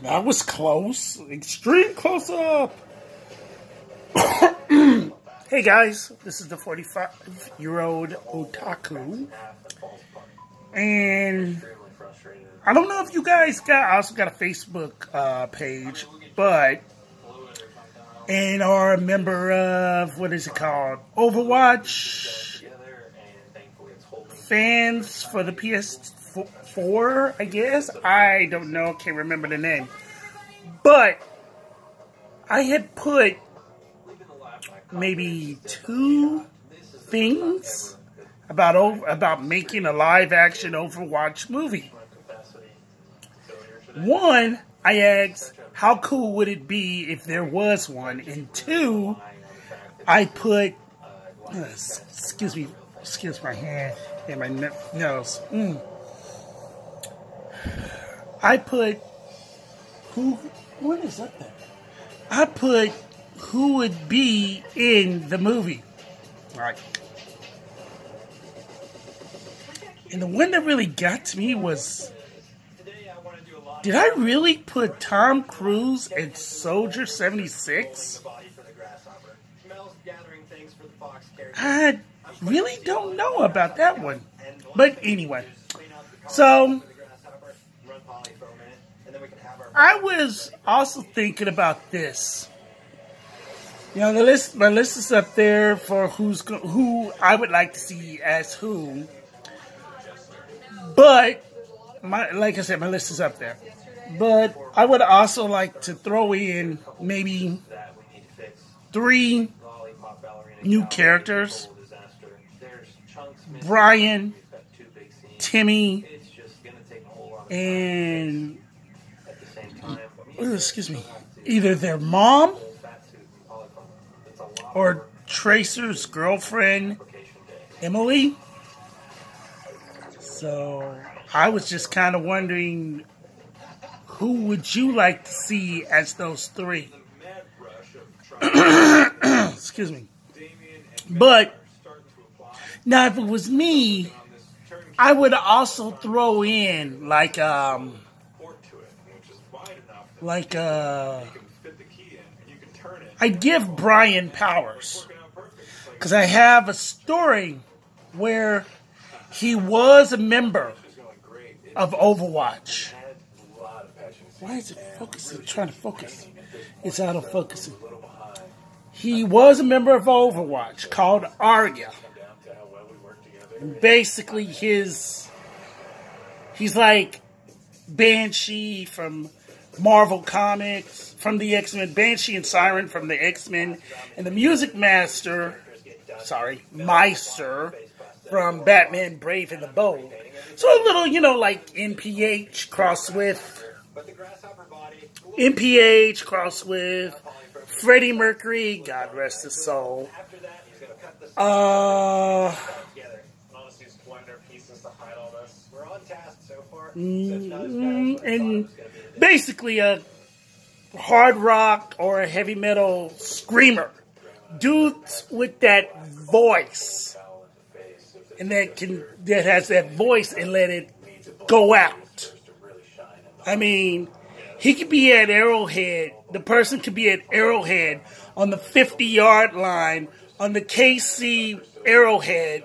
That was close. Extreme close up. Hey guys, this is the 45-year-old Otaku. And I don't know if you guys I also got a Facebook page, but and are a member of, what is it called? Overwatch fans for the PS4, I guess. I don't know, can't remember the name. But I had put maybe 2 things about making a live-action Overwatch movie. One, I asked, how cool would it be if there was one? And 2, I put, excuse my hand and my nose. I put, what is up there? I put who would be in the movie. Right. And the one that really got to me was, did I really put Tom Cruise and Soldier 76? I really don't know about that one. But anyway, so I was also thinking about this. You know, my list is up there for who I would like to see as who. But like I said, my list is up there. But I would also like to throw in maybe 3 new characters. Brian, Timmy, and excuse me, either their mom or Tracer's girlfriend, Emily. So I was just kind of wondering, who would you like to see as those 3? Excuse me. But now, if it was me, I would also throw in like I'd give Brian powers, because I have a story where he was a member of Overwatch. Why is it focusing? Trying to focus. It's out of focusing. He was a member of Overwatch called Arya. Basically, he's like Banshee from Marvel Comics, from the X-Men, Banshee and Siren from the X-Men, and the Music Meister from Batman Brave and the Bold. So a little, you know, like NPH crossed with Freddie Mercury, God rest his soul. And basically a hard rock or a heavy metal screamer. Dudes with that voice. And that has that voice and let it go out. I mean, he could be at Arrowhead. The person could be at Arrowhead on the 50-yard line on the KC Arrowhead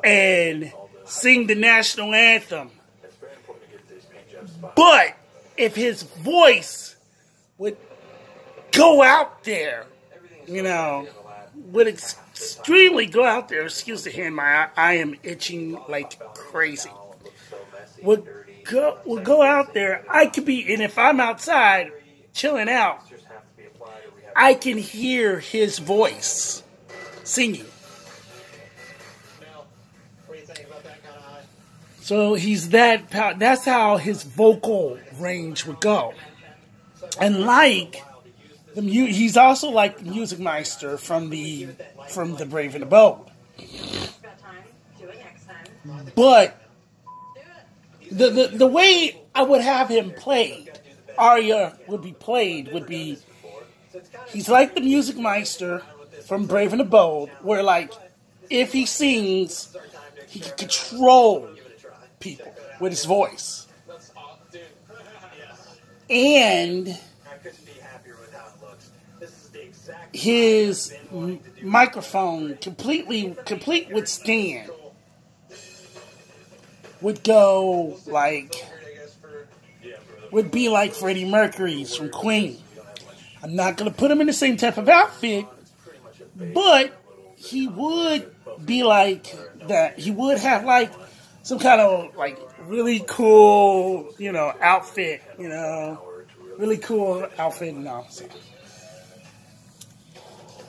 and sing the national anthem. But if his voice would go out there, you know, would extremely go out there, excuse the hand, I am itching like crazy. Would go out there, I could be, and if I'm outside chilling out, I can hear his voice singing. So he's that's how his vocal range would go. And like he's also like the Music Meister from the Brave and the Bold. But the way I would have him played, Arya would be he's like the Music Meister from Brave and the Bold, where like if he sings, he can control people with his voice. and his microphone, complete with stand, would be like Freddie Mercury's from Queen. I'm not going to put him in the same type of outfit, but he would be like that. He would have like some kind of like really cool, outfit, really cool outfit and all.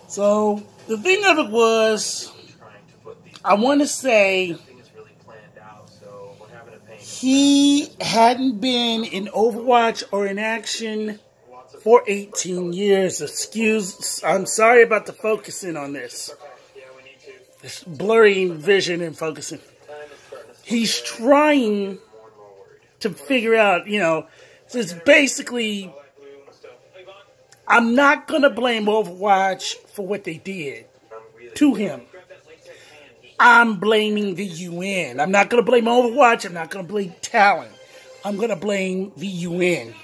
So the thing of it was, I want to say he hadn't been in Overwatch or in action for 18 years. I'm sorry about the focusing on this. This blurry vision and focusing. He's trying to figure out, it's basically, I'm not going to blame Overwatch for what they did to him. I'm blaming the UN. I'm not going to blame Overwatch. I'm not going to blame talent. I'm going to blame the UN.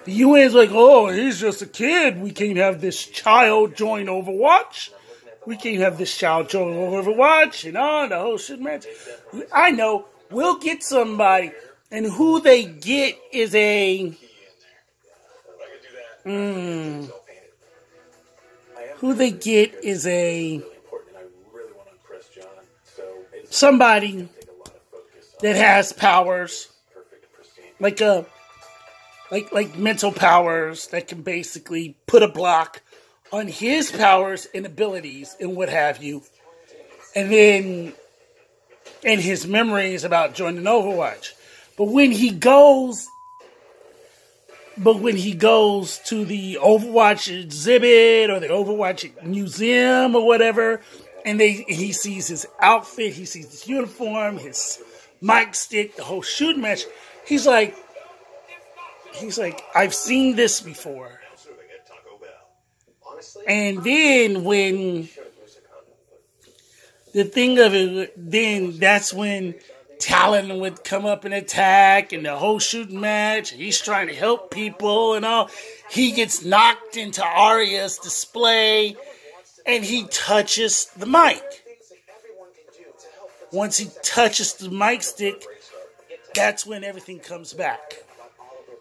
The UN is like, oh, he's just a kid. We can't have this child join Overwatch. We can't have this child join Overwatch. The whole shit match. I know. We'll get somebody. And who they get is a... who they get is a... somebody that has powers. Like mental powers that can basically put a block on his powers and abilities and what have you. And then, and his memories about joining Overwatch. But when he goes to the Overwatch exhibit or the Overwatch museum or whatever, and he sees his outfit, he sees his uniform, his mic stick, the whole shooting match, he's like, I've seen this before. And then when the thing of it, then that's when Talon would come up and attack and the whole shooting match. He's trying to help people and all. He gets knocked into Arya's display and he touches the mic. Once he touches the mic stick, that's when everything comes back.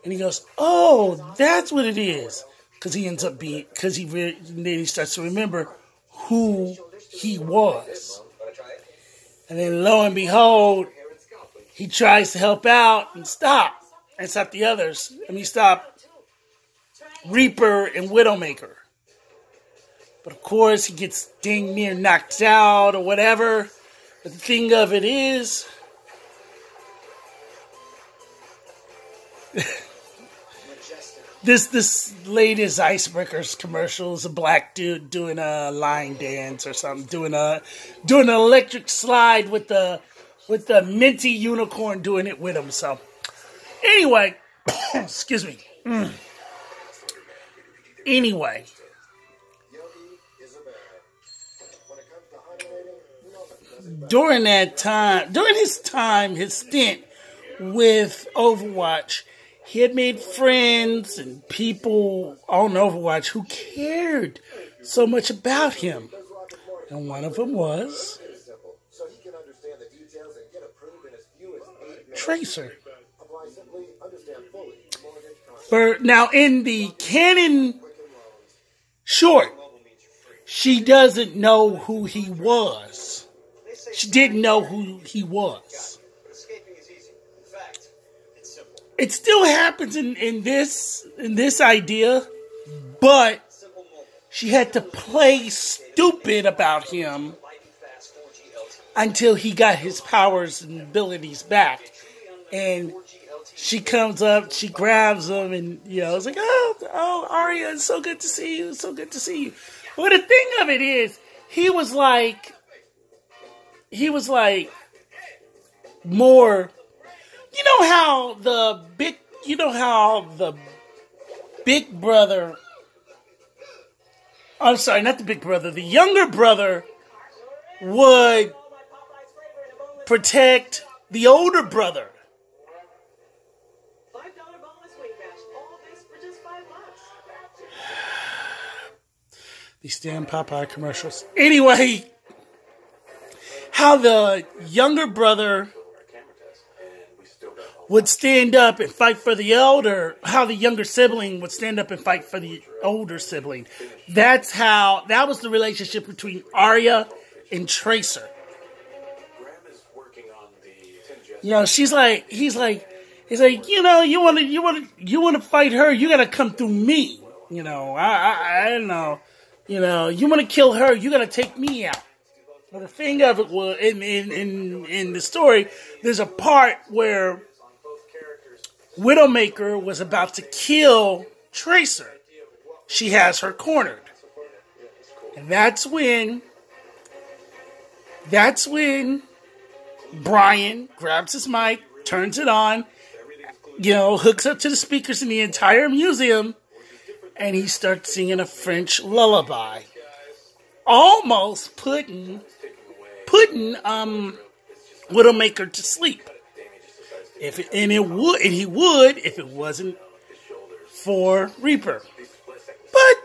And he goes, oh, that's what it is. Because he ends up being, then he starts to remember who he was. And then lo and behold, he tries to help out and stop the others. Stop Reaper and Widowmaker. But of course, he gets dang near knocked out or whatever. But the thing of it is, This latest Icebreakers commercial is a black dude doing a line dance or something, doing an electric slide with the minty unicorn doing it with him. So anyway, excuse me. Anyway, during his stint with Overwatch, he had made friends and people on Overwatch who cared so much about him. And one of them was Tracer. Now, in the canon short, she doesn't know who he was. She didn't know who he was. It still happens in this idea, but she had to play stupid about him until he got his powers and abilities back. And she comes up, she grabs him, and it's like, oh, Arya, it's so good to see you, it's so good to see you. Well, the thing of it is, he was like more. You know how the big brother, I'm sorry, not the big brother, the younger brother would protect the older brother. These damn Popeye commercials. Anyway, how the younger brother would stand up and fight for the elder, how the younger sibling would stand up and fight for the older sibling. That was the relationship between Arya and Tracer. You know, he's like, you know, you want to fight her, you gotta come through me. You know, I don't know. You know, you want to kill her, you gotta take me out. But the thing of it was, in the story, there's a part where Widowmaker was about to kill Tracer. She has her cornered. And that's when Brian grabs his mic, turns it on, you know, hooks up to the speakers in the entire museum, and he starts singing a French lullaby. Almost putting Widowmaker to sleep. He would if it wasn't for Reaper. But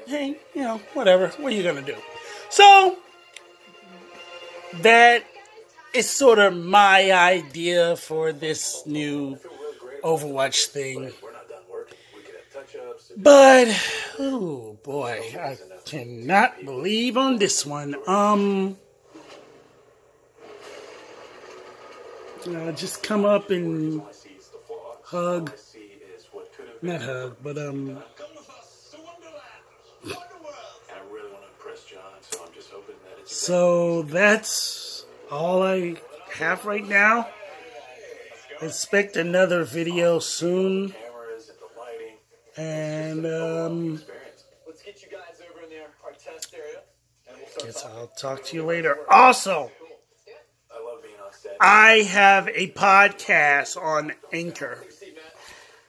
hey, you know, whatever. What are you gonna do? So that is sort of my idea for this new Overwatch thing. But oh boy, I cannot believe on this one. Just come up and hug. Not hug, but so that's all I have right now. Expect another video soon. And guess I'll talk to you later. Also, I have a podcast on Anchor.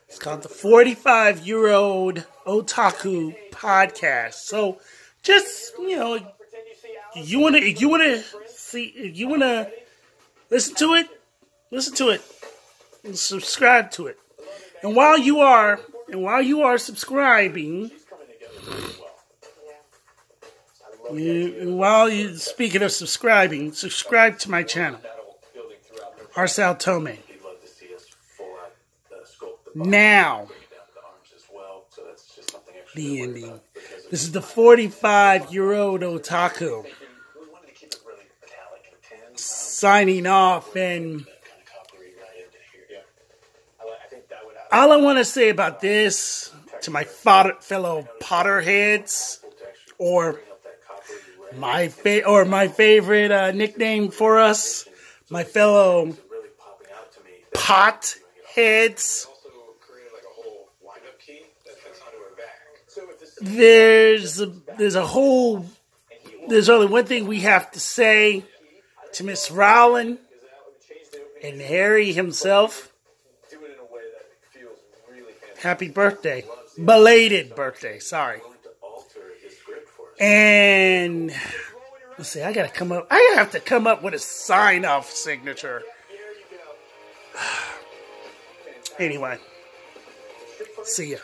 It's called the 45-Year-Old Otaku Podcast. So, just, you know, you want to listen to it, and subscribe to it. And while you are subscribing, speaking of subscribing, subscribe to my channel, Arsal Tome. Now, the ending. This is the 45-Year-Old Otaku signing off, and all I want to say about this to my fellow Potterheads, or my favorite nickname for us, my fellow Potheads. There's only one thing we have to say to Miss Rowland and Harry himself. Happy birthday. Belated birthday, sorry. And let's see, I have to come up with a sign-off signature. Anyway, see ya.